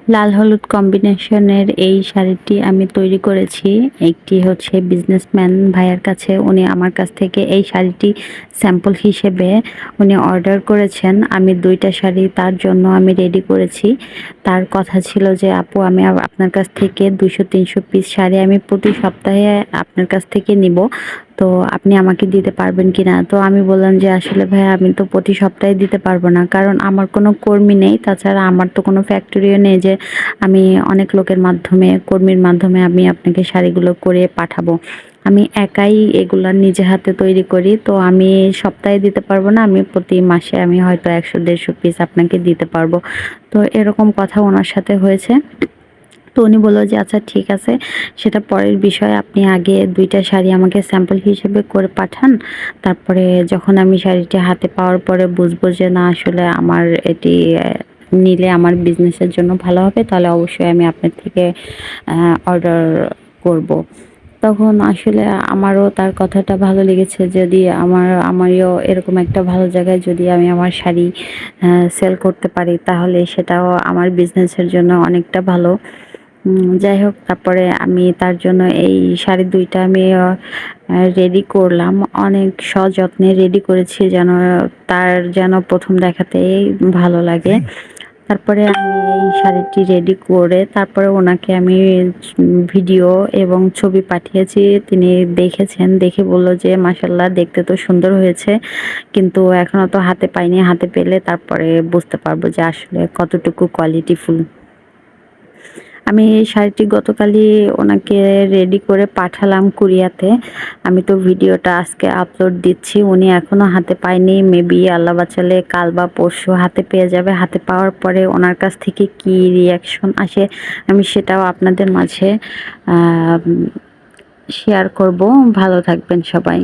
লাল হলুদ কম্বিনেশনের এই শাড়িটি আমি তৈরি করেছি। একটি হচ্ছে বিজনেসম্যান ভাইয়ার কাছে, উনি আমার কাছ থেকে এই শাড়িটি স্যাম্পল হিসেবে উনি অর্ডার করেছেন। আমি ২ টা শাড়ি তার জন্য আমি রেডি করেছি। তার কথা ছিল যে, "আপু আমি আপনার কাছ থেকে ২০০-৩০০ পিস শাড়ি আমি প্রতি সপ্তাহে আপনার কাছ থেকে নিবো। তো আপনি আমাকে দিতে পারবেন কিনা?" তো আমি বললাম যে, "আসলে ভাইয়া আমি তো প্রতি সপ্তাহে দিতে পারবো না। কারণ আমার কোনো কর্মী নেই। তাছাড়া আমার তো কোনো ফ্যাক্টরিও নেই যে আমি অনেক লোকের মাধ্যমে, কর্মীর মাধ্যমে আমি আপনাকে শাড়িগুলো করে পাঠাবো। আমি একাই এগুলা নিজে হাতে তৈরি করি। তো আমি সপ্তাহে দিতে পারবো না। আমি প্রতি মাসে আমি হয়তো ১০০-১৫০ পিস আপনাকে দিতে পারবো।" তো এরকম কথা উনার সাথে হয়েছে। তো উনি বলল যে, "আচ্ছা ঠিক আছে, সেটা পরের বিষয়। আপনি আগে ২ টা শাড়ি আমাকে স্যাম্পল হিসেবে করে পাঠান। তারপরে যখন আমি শাড়িটি হাতে পাওয়ার পরে বুঝবো যে না আসলে আমার এটি নিলে আমার বিজনেসের জন্য ভালো হবে, তাহলে অবশ্যই আমি আপনার থেকে অর্ডার করব।" তখন আসলে আমারও তার কথাটা ভালো লেগেছে। যদি আমিও এরকম একটা ভালো জায়গায় যদি আমি আমার শাড়ি সেল করতে পারি, তাহলে সেটাও আমার বিজনেসের জন্য অনেকটা ভালো। যাই হোক, তারপরে আমি তার জন্য এই শাড়ি ২ টা আমি রেডি করলাম। অনেক সযত্নে রেডি করেছি তার যেন ১ম দেখাতেই ভালো লাগে। তারপরে আমি এই শাড়িটি রেডি করে তারপরে উনাকে আমি ভিডিও এবং ছবি পাঠিয়েছি। তিনি দেখেছেন, দেখে বলল যে, "মাশাআল্লাহ দেখতে তো সুন্দর হয়েছে। কিন্তু এখনো তো হাতে পাইনি। হাতে পেলে তারপরে বুঝতে পারবো যে আসলে কতটুকু কোয়ালিটিফুল।" আমি এই শাড়িটি গতকালই ওনাকে রেডি করে পাঠালাম কুরিয়াতে। আমি তো ভিডিওটা আজকে আপলোড দিচ্ছি। উনি এখনো হাতে পায়নি। মেবি আল্লাহ বাঁচালে কাল বা পরশু হাতে পেয়ে যাবে। হাতে পাওয়ার পরে ওনার কাছ থেকে কি রিঅ্যাকশন আসে আমি সেটাও আপনাদের মাঝে আ শেয়ার করব। ভালো থাকবেন সবাই।